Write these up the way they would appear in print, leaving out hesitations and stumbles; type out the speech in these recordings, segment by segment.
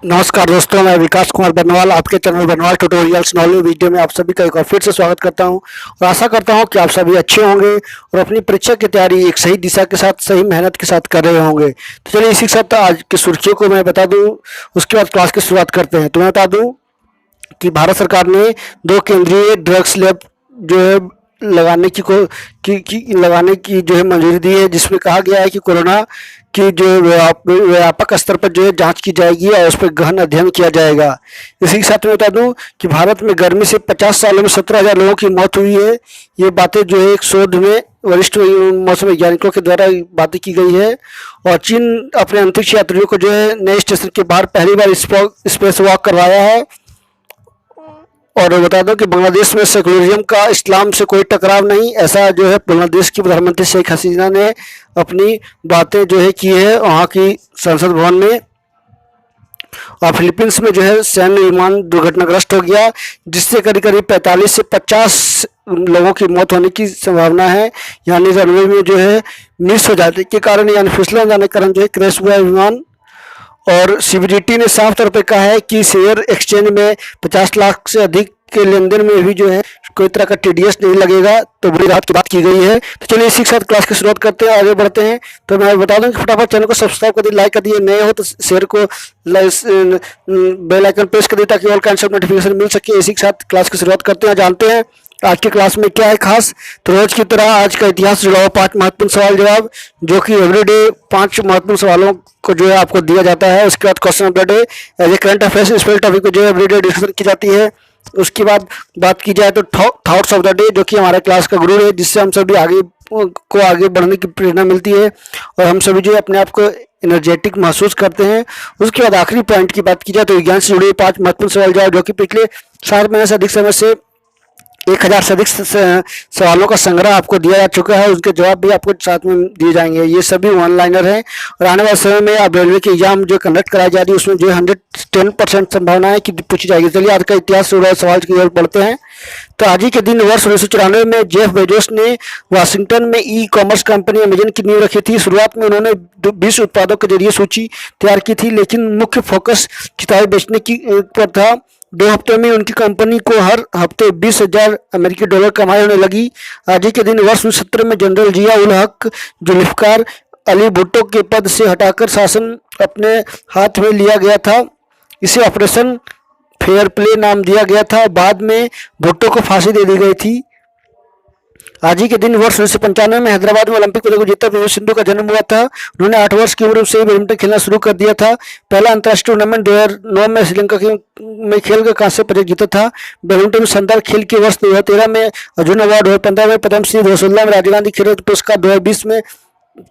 नमस्कार दोस्तों, मैं विकास कुमार बरनवाल आपके channel Barnwal tutorials knowledge video में आप सभी का एक बार फिर से स्वागत करता हूं और आशा करता हूं कि आप सभी अच्छे होंगे और अपनी परीक्षा की तैयारी एक सही दिशा के साथ सही मेहनत के साथ कर रहे होंगे। तो चलिए इसी के साथ आज की सुर्खियों को मैं बता दूं, उसके बाद क्लास की शुरुआत करते हैं। तो मैं बता दूं कि भारत सरकार ने 2 केंद्रीय ड्रग्स लैब जो है लगाने लगाने की जो है मंजूरी दी है, जिसमें कहा गया है कि कोरोना की जो व्यापक स्तर पर जो है जांच की जाएगी और उस पर गहन अध्ययन किया जाएगा। इसी के साथ में बता दूं कि भारत में गर्मी से 50 सालों में 17,000 लोगों की मौत हुई है। ये बातें जो है एक शोध में वरिष्ठ मौसम वैज्ञानिकों के द्वारा बातें की गई है। और चीन अपने अंतरिक्ष यात्रियों को जो है नए स्टेशन के बाहर पहली बार स्पेस वॉक करवाया है। और बता दो कि बांग्लादेश में सेकुलरिज्म का इस्लाम से कोई टकराव नहीं, ऐसा जो है बांग्लादेश की प्रधानमंत्री शेख हसीना ने अपनी बातें जो है की है वहाँ की संसद भवन में। और फिलीपींस में जो है सैन्य विमान दुर्घटनाग्रस्त हो गया, जिससे करीब करीब 45 से 50 लोगों की मौत होने की संभावना है। यानी रनवे में जो है मिस हो जाने के कारण यानी फिसलन जाने के कारण जो है क्रैश हुआ है विमान। और सीबीडीटी ने साफ तौर पर कहा है कि शेयर एक्सचेंज में 50 लाख से अधिक के लेन देन में भी जो है कोई तरह का टीडीएस नहीं लगेगा। तो बड़ी राहत की बात की गई है। तो चलिए इसी के साथ क्लास की शुरुआत करते हैं, आगे बढ़ते हैं। तो मैं बता दूं कि फटाफट चैनल को सब्सक्राइब कर दिए, लाइक कर दिए, नए हो तो शेयर को बेल आइकन प्रेस कर दिए ताकि ऑल काइंड ऑफ नोटिफिकेशन मिल सके। इसी के साथ क्लास की शुरुआत करते हैं, जानते हैं आज की क्लास में क्या है खास। तो रोज की तरह आज का इतिहास जुड़ा हुआ 5 महत्वपूर्ण सवाल जवाब, जो कि एवरीडे 5 महत्वपूर्ण सवालों को जो है आपको दिया जाता है। उसके बाद question of the day as a current affairs special topic को जो है एवरीडे डिस्कशन की जाती है। उसके बाद बात की जाए तो थॉट्स ऑफ द डे, जो कि हमारे क्लास का गुरु है, जिससे हम सभी आगे बढ़ने की प्रेरणा मिलती है और हम सभी जो है अपने आप को एनर्जेटिक महसूस करते हैं। उसके बाद आखिरी पॉइंट की बात की जाए तो विज्ञान से जुड़े 5 महत्वपूर्ण सवाल जवाब, जो कि पिछले 7 महीने से अधिक समय से 1000 से अधिक सवालों का संग्रह आपको दिया जा चुका है। उसके जवाब भी आपको साथ में दिए जाएंगे। ये सभी वन लाइनर हैं और आने वाले समय में आप रेलवे की एग्जाम जो कंडक्ट कराई जा रही है उसमें जो 110% संभावना है कि पूछी जाएगी। चलिए आज का इतिहास से सवाल की ओर बढ़ते हैं। तो आज ही के दिन वर्ष 1994 में जेफ बेजोस ने वाशिंगटन में ई कॉमर्स कंपनी अमेजन की नींव रखी थी। शुरुआत में उन्होंने 20 उत्पादों के जरिए सूची तैयार की थी, लेकिन मुख्य फोकस किताबें बेचने की पर था। 2 हफ्ते में उनकी कंपनी को हर हफ्ते 20,000 अमेरिकी डॉलर कमाई होने लगी। आज ही के दिन वर्ष 1970 में जनरल जिया उल हक जुल्फिकार अली भुट्टो के पद से हटाकर शासन अपने हाथ में लिया गया था। इसे ऑपरेशन फेयर प्ले नाम दिया गया था। बाद में भुट्टो को फांसी दे दी गई थी। आज ही के दिन वर्ष 1995 में हैदराबाद में ओलंपिक पदक विजेता पीवी सिंधु का जन्म हुआ था। उन्होंने 8 वर्ष की उम्र से ही बैडमिंटन खेलना शुरू कर दिया था। पहला अंतर्राष्ट्रीय टूर्नामेंट 2009 में श्रीलंका में खेल कर कांस्य पदक जीता था। बैडमिंटन में शानदार खेल के वर्ष 2013 में अर्जुन अवार्ड, 2015 में पद्मश्री, 2016 में राजीव गांधी खेल पुरस्कार, 2020 में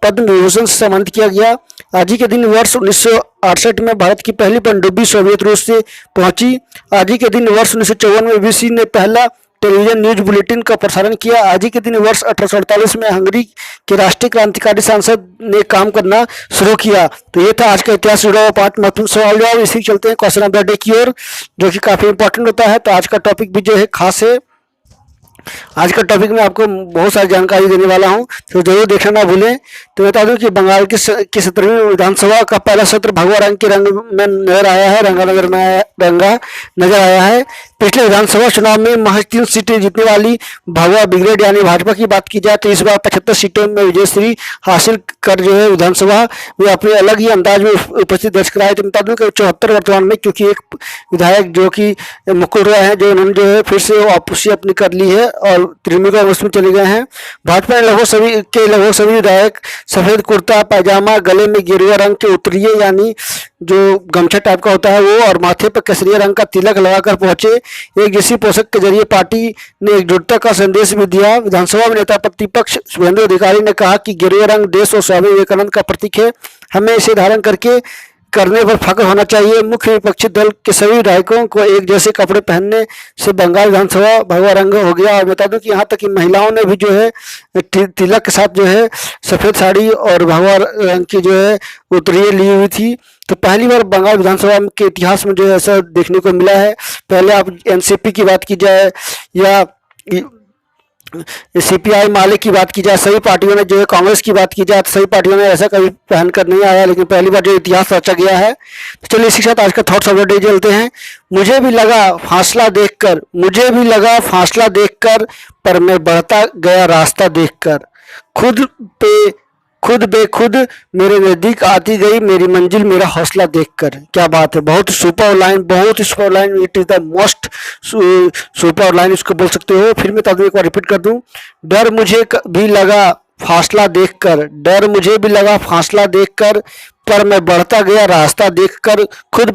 पद्म विभूषण से सम्मानित किया गया। आज ही के दिन वर्ष 1968 में भारत की पहली पनडुब्बी सोवियत रूस से पहुंची। आज ही के दिन वर्ष 1954 में बीबीसी ने पहला टेलीविजन न्यूज बुलेटिन का प्रसारण किया। आज ही के दिन वर्ष 1848 में हंगरी के राष्ट्रीय क्रांतिकारी सांसद ने काम करना शुरू किया। तो ये था आज का इतिहास जुड़ा हुआ 5 महत्वपूर्ण सवाल जवाब। इसी चलते हैं क्वेश्चन ऑफ द डे की ओर, जो कि काफी इंपॉर्टेंट होता है। तो आज का टॉपिक भी जो है खास है। आज का टॉपिक में आपको बहुत सारी जानकारी देने वाला हूं, तो जरूर देखना ना भूलें। तो बता दूं कि बंगाल की 17वीं विधानसभा का पहला सत्र भगवा रंग के रंग में नजर आया है, रंगा नजर आया है। पिछले विधानसभा चुनाव में महज 3 सीटें जीतने वाली भगवा ब्रिगेड यानी भाजपा की बात की जाए तो इस बार 75 सीटों में विजयश्री हासिल कर जो है विधानसभा वे अपने अलग ही अंदाज में उपस्थित दर्ज कराए। तो बता दूं कि 74 वर्तमान में, क्योंकि एक विधायक जो कि मुकुल रॉय है जो उन्होंने जो है फिर से वापसी अपनी कर ली है और तृणमूल कांग्रेस में चले गए हैं। भाजपा ने लगभग सभी विधायक सफेद कुर्ता पायजामा, गले में गेरुआ रंग के उत्तरीय यानी जो गमछा टाइप का होता है वो, और माथे पर केसरिया रंग का तिलक लगाकर पहुंचे। एक जैसी पोशाक के जरिए पार्टी ने एकजुटता का संदेश भी दिया। विधानसभा में नेता प्रतिपक्ष शुभेंदु अधिकारी ने कहा कि गेरुआ रंग देश और स्वामी विवेकानंद का प्रतीक है, हमें इसे धारण करने पर फख्र होना चाहिए। मुख्य विपक्षी दल के सभी विधायकों को एक जैसे कपड़े पहनने से बंगाल विधानसभा भगवा रंग हो गया। और बता दूं कि यहाँ तक कि महिलाओं ने भी जो है तिलक के साथ जो है सफेद साड़ी और भगवा रंग की जो है उत्तरीय ली हुई थी। तो पहली बार बंगाल विधानसभा के इतिहास में जो है ऐसा देखने को मिला है। पहले आप एनसीपी की बात की जाए या सीपीआई माले की बात की जाए, सभी पार्टियों ने जो है, कांग्रेस की बात की जाए तो सभी पार्टियों ने ऐसा कभी पहनकर नहीं आया, लेकिन पहली बार जो इतिहास रचा गया है। तो चलिए इसी के साथ आज का थॉट्स ऑफ द डे चलते हैं। मुझे भी लगा फासला देखकर, मुझे भी लगा फासला देखकर, पर मैं बढ़ता गया रास्ता देखकर, खुद पे खुद बेखुद मेरे नज़दीक आती गई मेरी मंजिल मेरा हौसला देखकर। क्या बात है, बहुत सुपर लाइन, बहुत ही super line. It is the most super line इसको बोल सकते हो। फिर मैं एक बार रिपीट कर दूं। डर मुझे भी लगा फासला देखकर, डर मुझे भी लगा फासला देखकर, पर मैं बढ़ता गया रास्ता देखकर, खुद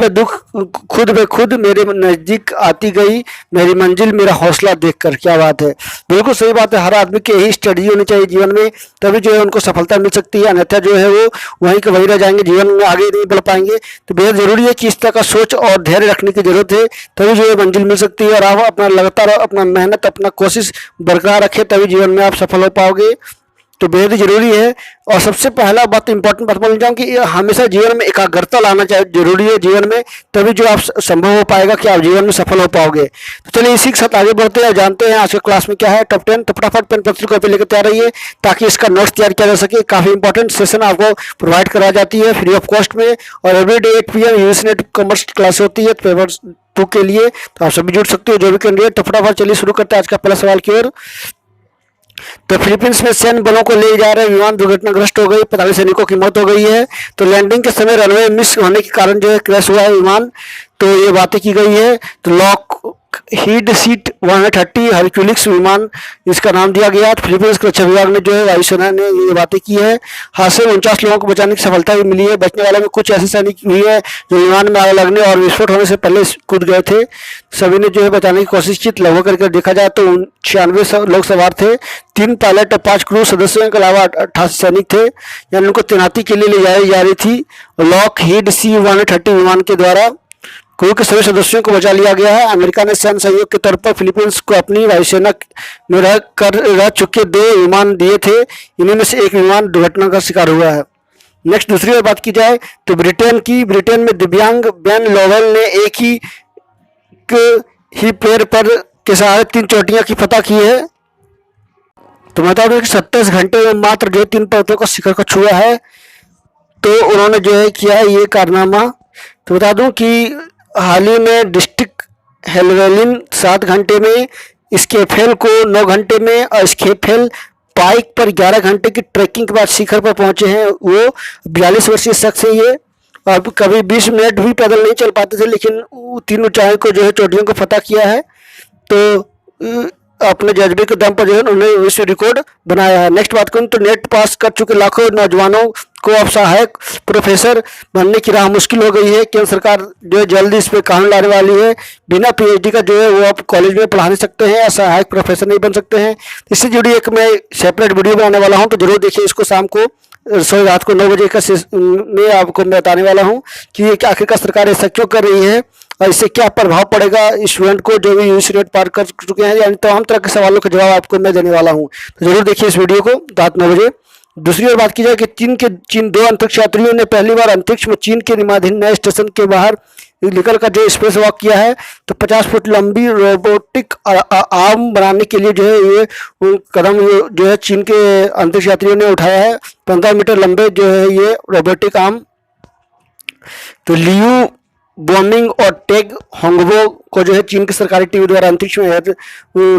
ब खुद मेरे नज़दीक आती गई मेरी मंजिल मेरा हौसला देखकर। क्या बात है, बिल्कुल सही बात है। हर आदमी की यही स्ट्रेटजी होनी चाहिए जीवन में, तभी जो है उनको सफलता मिल सकती है, अन्यथा जो है वो वहीं के वहीं रह जाएंगे, जीवन में आगे नहीं बढ़ पाएंगे। तो बेहद ज़रूरी है कि इस तरह का सोच और धैर्य रखने की ज़रूरत है, तभी जो है मंजिल मिल सकती है। और आप अपना लगातार अपना मेहनत, अपना कोशिश बरकरार रखें, तभी जीवन में आप सफल हो पाओगे। तो बेहद ही जरूरी है। और सबसे पहला बात, इंपॉर्टेंट बात बोलना चाहूँ कि हमेशा जीवन में एकाग्रता लाना चाहिए, जरूरी है जीवन में, तभी जो आप संभव हो पाएगा कि आप जीवन में सफल हो पाओगे। तो चलिए इसी के साथ आगे बढ़ते हैं, जानते हैं आज के क्लास में क्या है टॉप 10। तो फटाफट पेन पेंसिल कॉपी लेकर तैयार रहिए ताकि इसका नोट्स तैयार किया जा सके। काफी इंपॉर्टेंट सेशन आपको प्रोवाइड कराई जाती है फ्री ऑफ कॉस्ट में, और everyday 8 PM US net commerce class होती है पेपर 2 के लिए। तो आप सभी जुड़ सकते हो जो भी कैंडिडेट। तो फटाफट चलिए शुरू करते हैं आज का पहला सवाल की ओर। तो फिलीपींस में सैन्य बलों को ले जा रहे विमान दुर्घटनाग्रस्त हो गई, 45 सैनिकों की मौत हो गई है। तो लैंडिंग के समय रनवे मिस होने के कारण जो है क्रैश हुआ है विमान। तो ये बातें की गई है। तो लॉक हीड सीट 130 हरक्यूलिस विमान इसका नाम दिया गया। तो फिलीपींस के रक्षा विभाग ने जो है वायुसेना ने ये बातें की है। हादसे में 49 लोगों को बचाने की सफलता भी मिली है। बचने वाले में कुछ ऐसे सैनिक भी है जो विमान में आग लगने और विस्फोट होने से पहले कूद गए थे। सभी ने जो है बचाने की कोशिश की। लगभग करके देखा जाए तो 96 लोग सवार थे, 3 पायलट और 5 क्रू सदस्यों के अलावा 88 सैनिक थे, यानी उनको तैनाती के लिए ले जाई जा रही थी। लॉक हीड C-130 विमान के द्वारा क्रू के सभी सदस्यों को बचा लिया गया है। अमेरिका ने सैन्य सहयोग के तौर पर फिलीपींस को अपनी वायुसेना में रह चुके 2 विमान दिए थे। इन्हीं में से एक विमान दुर्घटना का शिकार हुआ है। नेक्स्ट दूसरी ओर बात की जाए तो ब्रिटेन में दिव्यांग बेन लोवेल ने एक ही पैर पर के सहारे 3 चोटियां की फतह की है। तो बता दूं कि 27 घंटे में मात्र जो 3 पर्वतों का शिखर को छुआ है। तो उन्होंने जो है किया है ये कारनामा। तो बता दूं कि हाल ही में डिस्ट्रिक्ट हेलवेलिन 7 घंटे में, स्केफेल को 9 घंटे में, और स्केफेल बाइक पर 11 घंटे की ट्रैकिंग के बाद शिखर पर पहुंचे हैं। वो 42 वर्षीय शख्स है ये। अब कभी 20 मिनट भी पैदल नहीं चल पाते थे, लेकिन 3 ऊंचाई को जो है चोटियों को फतह किया है। तो अपने जज्बे के दम पर जो है उन्होंने विश्व रिकॉर्ड बनाया है। नेक्स्ट बात करूँ तो नेट पास कर चुके लाखों नौजवानों को अब सहायक प्रोफेसर बनने की राह मुश्किल हो गई है। केंद्र सरकार जो है जल्दी इस पर कानून लाने वाली है। बिना PhD का जो है वो आप कॉलेज में पढ़ा नहीं सकते हैं, सहायक प्रोफेसर नहीं बन सकते हैं। इससे जुड़ी एक मैं सेपरेट वीडियो बनाने वाला हूँ, तो जरूर देखिए इसको। शाम को रात को 9 बजे का में आपको मैं बताने वाला हूँ कि ये आखिरकार सरकार ऐसा क्यों कर रही है और इससे क्या प्रभाव पड़ेगा स्टूडेंट को जो भी यूजी नेट पार कर चुके हैं। यानी तमाम तरह के सवालों के जवाब आपको मैं देने वाला हूँ, तो जरूर देखिए इस वीडियो को रात 9 बजे। दूसरी ओर बात की जाए कि चीन 2 अंतरिक्ष यात्रियों ने पहली बार अंतरिक्ष में चीन के निर्माणाधीन नए स्टेशन के बाहर निकल कर जो स्पेस वॉक किया है। तो 50 फुट लंबी रोबोटिक आर्म बनाने के लिए जो है ये कदम जो है चीन के अंतरिक्ष यात्रियों ने उठाया है। 15 मीटर लंबे जो है ये रोबोटिक आर्म। तो लियू बोमिंग और टेग होंगबो को जो है चीन की सरकारी टीवी द्वारा अंतरिक्ष में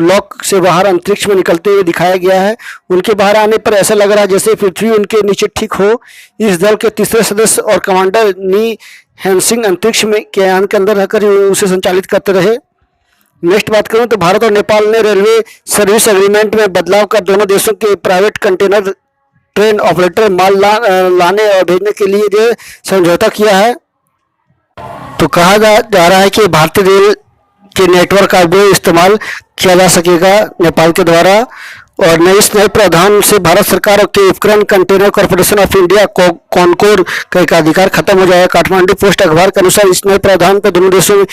लॉक से बाहर अंतरिक्ष में निकलते हुए दिखाया गया है। उनके बाहर आने पर ऐसा लग रहा है जैसे पृथ्वी उनके नीचे ठीक हो। इस दल के तीसरे सदस्य और कमांडर नी हैंसिंग अंतरिक्ष में के यान के अंदर रहकर उसे संचालित करते रहे। नेक्स्ट बात करूं तो भारत और नेपाल ने रेलवे सर्विस एग्रीमेंट में बदलाव कर दोनों देशों के प्राइवेट कंटेनर ट्रेन ऑपरेटर माल लाने और भेजने के लिए जो समझौता किया है। तो कहा जा रहा है कि भारतीय रेल के नेटवर्क का भी इस्तेमाल किया जा सकेगा नेपाल के द्वारा। और इस नए प्रावधान से भारत सरकार के उपकरण container corporation of India Concor का एकाधिकार खत्म हो जाएगा। काठमांडू पोस्ट अखबार के अनुसार इस नए प्रावधान पर दोनों देशों में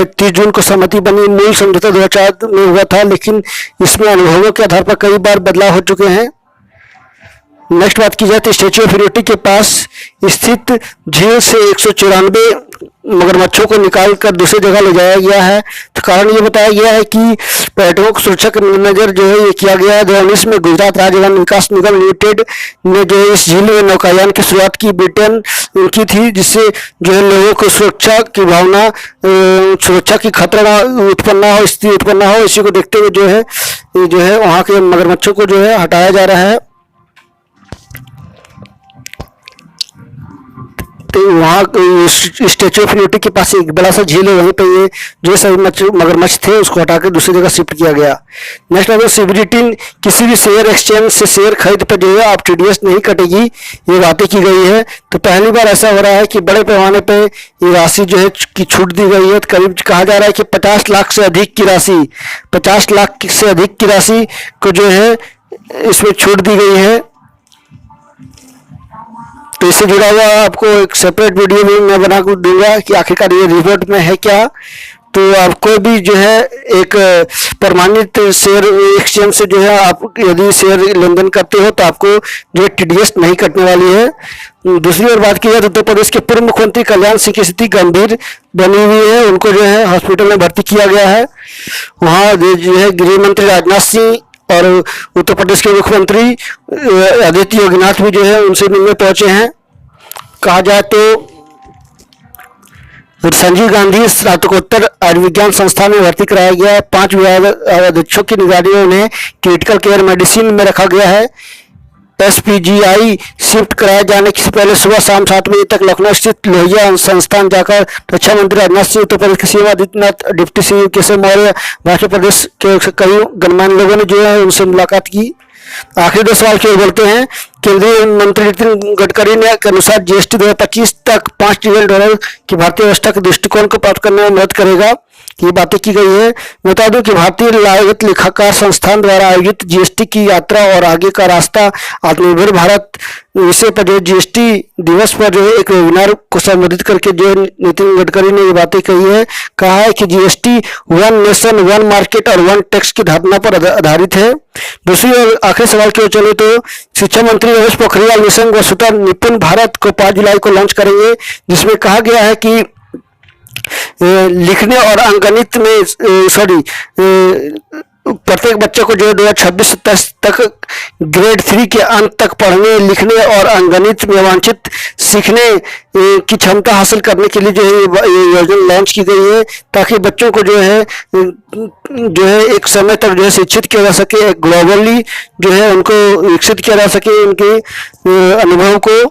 30 जून को सहमति बनी। मूल समझौता 2004 में हुआ था, लेकिन इसमें अनुभवों के आधार पर कई बार बदलाव हो चुके हैं। नेक्स्ट बात की जाए तो स्टैच्यू ऑफ यूनिटी के पास स्थित झील से 194 मगरमच्छों को निकाल कर दूसरी जगह ले जाया गया है। तो कारण ये बताया गया है कि पर्यटकों को सुरक्षा के मद्देनजर जो है ये किया गया है। 2019 में गुजरात राज्य वन विकास निगम लिमिटेड ने जो है इस झील में नौकायान की शुरुआत की ब्रिटेन की थी, जिससे जो है लोगों को सुरक्षा की भावना, सुरक्षा की खतरा उत्पन्न ना हो, स्थिति उत्पन्न ना हो, इसी को देखते हुए जो है वहाँ के मगरमच्छों को जो है हटाया जा रहा है। तो वहाँ स्टेचू ऑफ यूनिटी के पास एक बड़ा सा झील है, वहीं पे ये जो सभी मगरमच्छ थे उसको हटा कर दूसरी जगह शिफ्ट किया गया। नेक्स्ट अगर सीबीडीटी किसी भी शेयर एक्सचेंज से शेयर खरीद पर जो है आप टीडीएस नहीं कटेगी, ये बातें की गई है। तो पहली बार ऐसा हो रहा है कि बड़े पैमाने पे ये राशि जो है की छूट दी गई है। तो करीब कहा जा रहा है कि 50 लाख से अधिक की राशि, 50 लाख से अधिक की राशि को जो है इसमें छूट दी गई है। तो इससे जुड़ा हुआ आपको एक सेपरेट वीडियो भी मैं बना कर दूंगा कि आखिरकार ये रिपोर्ट में है क्या। तो आपको भी जो है एक प्रमाणित शेयर एक्सचेंज से जो है आप यदि शेयर लेन देन करते हो तो आपको जो है टीडीएस नहीं कटने वाली है। दूसरी ओर बात की जाए तो उत्तर प्रदेश के पूर्व मुख्यमंत्री कल्याण सिंह की स्थिति गंभीर बनी हुई है, उनको जो है हॉस्पिटल में भर्ती किया गया है। वहाँ जो है गृह मंत्री राजनाथ सिंह और उत्तर प्रदेश के मुख्यमंत्री आदित्य योगीनाथ भी जो है उनसे मिलने पहुंचे हैं। कहा जाए तो संजीव गांधी स्नातकोत्तर आयुर्विज्ञान संस्थान में भर्ती कराया गया है। 5 विभागाध्यक्षों की निगरानी में उन्हें क्रिटिकल केयर मेडिसिन में रखा गया है। एसपीजीआई शिफ्ट कराए जाने से पहले सुबह शाम 7 बजे तक लखनऊ स्थित लोहिया संस्थान जाकर रक्षा मंत्री राजनाथ सिंह, उत्तर प्रदेश के CM Adityanath, deputy CM Keshav Maurya, Bhajpa प्रदेश के कई गणमान्य लोगों ने जो है उनसे मुलाकात की। आखिरी 2 सवाल क्यों बोलते हैं। केंद्रीय मंत्री नितिन गडकरी ने के अनुसार जीएसटी 2025 तक $5 ट्रिलियन की भारतीय व्यवस्था के दृष्टिकोण को प्राप्त करने में मदद करेगा, ये बातें की गई है। बता दूं कि भारतीय लागत लेखाकार संस्थान द्वारा आयोजित जीएसटी की यात्रा और आगे का रास्ता आत्मनिर्भर भारत विषय पर जो जीएसटी दिवस पर जो एक वेबिनार को संबोधित करके जो नितिन गडकरी ने ये बातें कही है। कहा है कि GST one nation one market और वन टैक्स की धारणा पर आधारित है। दूसरी ओर आखिरी सवाल की ओर चले तो शिक्षा मंत्री रमेश पोखरियाल निशंक वसुधा निपुण भारत को 5 जुलाई को लॉन्च करेंगे, जिसमें कहा गया है कि लिखने और अंकगणित में प्रत्येक बच्चे को जो है 2026 तक ग्रेड 3 के अंत तक पढ़ने, लिखने और अंकगणित में वांछित सीखने की क्षमता हासिल करने के लिए जो है ये योजना लॉन्च की गई है, ताकि बच्चों को जो है एक समय तक जो है शिक्षित किया जा सके, ग्लोबली जो है उनको विकसित किया जा सके उनके अनुभव को।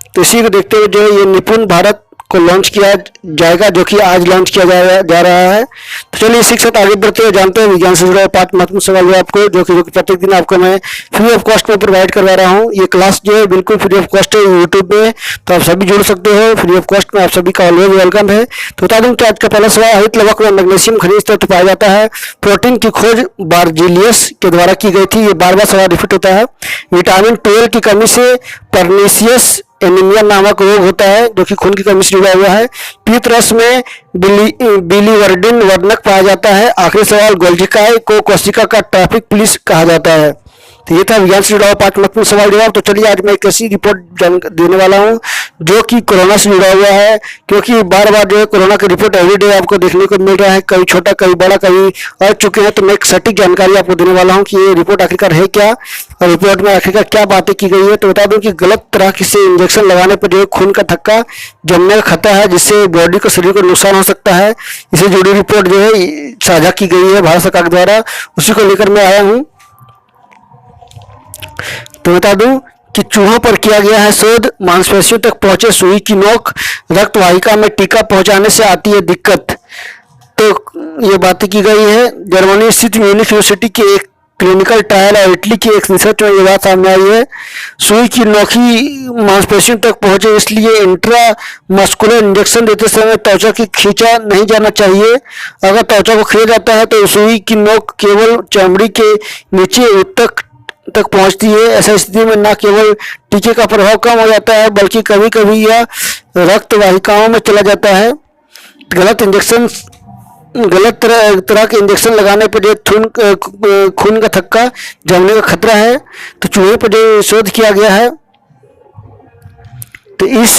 तो इसी को देखते हुए जो है ये निपुण भारत को लॉन्च किया जाएगा, जो कि आज लॉन्च किया जा रहा है। तो चलिए इसी के साथ आगे बढ़ते हुए जानते हैं विज्ञान से जुड़ा 5 महत्वपूर्ण सवाल आपको जो कि प्रत्येक दिन आपको मैं फ्री ऑफ कॉस्ट में प्रोवाइड करवा रहा हूँ। ये क्लास जो है बिल्कुल फ्री ऑफ कॉस्ट है यूट्यूब पे, तो आप सभी जुड़ सकते हो फ्री ऑफ कॉस्ट में, आप सभी का ऑलवेज वेलकम है। तो बता दूं कि आज का पहला सवाल, हरित लवक में मैग्नीशियम खनिज तत्व पाया जाता है। प्रोटीन की खोज बार्जिलियस के द्वारा की गई थी। ये बार सवाल रिपीट होता है। विटामिन 12 की कमी से परनीसियस एनीमिया नामक रोग होता है, जो कि खून की कमी से जुड़ा हुआ है। पीत रस में बिलीवर्डिन वर्णक पाया जाता है। आखिरी सवाल, गोल्जिकाय को कोशिका का ट्रैफिक पुलिस कहा जाता है। तो ये था विज्ञान से जुड़ा हुआ 5 महत्वपूर्ण सवाल जवाब। तो चलिए आज मैं एक ऐसी रिपोर्ट देने वाला हूँ जो कि कोरोना से जुड़ा हुआ है, क्योंकि बार बार जो है कोरोना की रिपोर्ट एवरीडे आपको देखने को मिल रहा है, कभी छोटा कभी बड़ा कभी आ चुके हैं। तो मैं एक सटीक जानकारी आपको देने वाला हूँ कि ये रिपोर्ट आखिरकार है क्या और रिपोर्ट में आखिरकार क्या बातें की गई है। तो बता दूं कि गलत तरह से इंजेक्शन लगाने पर जो है खून का थक्का जमने का खतरा है, जिससे बॉडी को, शरीर को नुकसान हो सकता है। इससे जुड़ी रिपोर्ट जो है साझा की गई है भारत सरकार द्वारा, उसी को लेकर मैं आया हूँ। तो बता दूं कि चूहों पर किया गया है शोध, मांसपेशियों तक पहुंचे सुई की नोक, रक्त वाहिका में टीका पहुंचाने से आती है दिक्कत। तो ये बातें की गई है। जर्मनी स्थित म्यूनिख यूनिवर्सिटी के एक क्लिनिकल ट्रायल और इटली की एक रिसर्च में ये बात सामने आई है। सुई की नोकी मांसपेशियों तक पहुंचे, इसलिए इंट्रा मस्कुलर इंजेक्शन देते समय त्वचा की खींचा नहीं जाना चाहिए। अगर त्वचा को खींचा जाता है तो सुई की नोक केवल चमड़ी के नीचे तक पहुंचती है। ऐसा स्थिति में न केवल टीके का प्रभाव कम हो जाता है, बल्कि कभी कभी यह रक्त वाहिकाओं में चला जाता है। गलत तरह के इंजेक्शन लगाने पर जो खून का थक्का जमने का खतरा है। तो चूहे पर जो शोध किया गया है, तो इस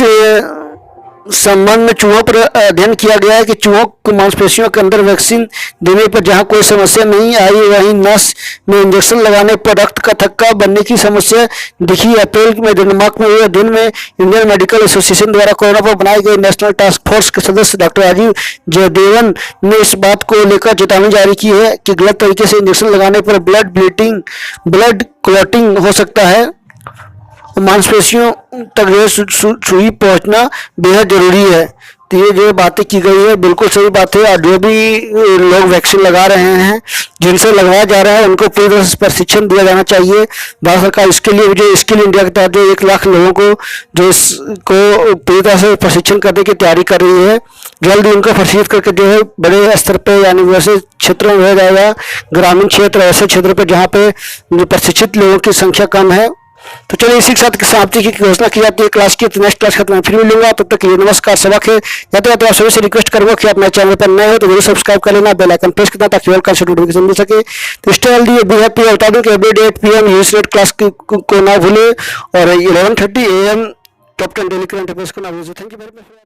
संबंध में चूहों पर अध्ययन किया गया है कि चूहों को मांसपेशियों के अंदर वैक्सीन देने पर जहां कोई समस्या नहीं आई, वहीं नस में इंजेक्शन लगाने पर रक्त का थक्का बनने की समस्या दिखी। अप्रैल में डेनमार्क में हुए अध्ययन में इंडियन मेडिकल एसोसिएशन द्वारा कोरोना पर बनाई गई नेशनल टास्क फोर्स के सदस्य डॉक्टर राजीव जयदेवन ने इस बात को लेकर चेतावनी जारी की है कि गलत तरीके से इंजेक्शन लगाने पर ब्लड क्लॉटिंग हो सकता है। मांसपेशियों तक जो सुई पहुंचना बेहद जरूरी है। तो ये जो बातें की गई है बिल्कुल सही बात है। और जो भी लोग वैक्सीन लगा रहे हैं, जिनसे लगाया जा रहा है, उनको पूरी तरह से प्रशिक्षण दिया जाना चाहिए। भारत सरकार इसके लिए जो स्किल इंडिया के तहत जो 1 लाख लोगों को जो इसको पूरी तरह से प्रशिक्षण करने की तैयारी कर रही है, जल्द ही उनको प्रशिक्षित करके जो है बड़े स्तर पे यानी वैसे क्षेत्रों में हो जाएगा। ग्रामीण क्षेत्र ऐसे क्षेत्र पे जहाँ पे प्रशिक्षित लोगों की संख्या कम है। तो चलिए इसी के साथ समाप्ति की घोषणा की जाती है क्लास की। तो नेक्स्ट क्लास खत्म फिर मिलूंगा, तब तक के लिए नमस्कार। सबक है जाते जाते आप सभी से रिक्वेस्ट करूंगा कि आप मेरे चैनल पर नए हो तो जरूर सब्सक्राइब कर लेना, बेल आइकन प्रेस करना ताकि वेलकम से नोटिफिकेशन मिल सके। तो स्टे हेल्दी, बी हैप्पी। बता दूं कि every 8 PM use rate class को ना भूले और 11:30 AM top 10 daily current affairs को ना भूले। Thank you very much.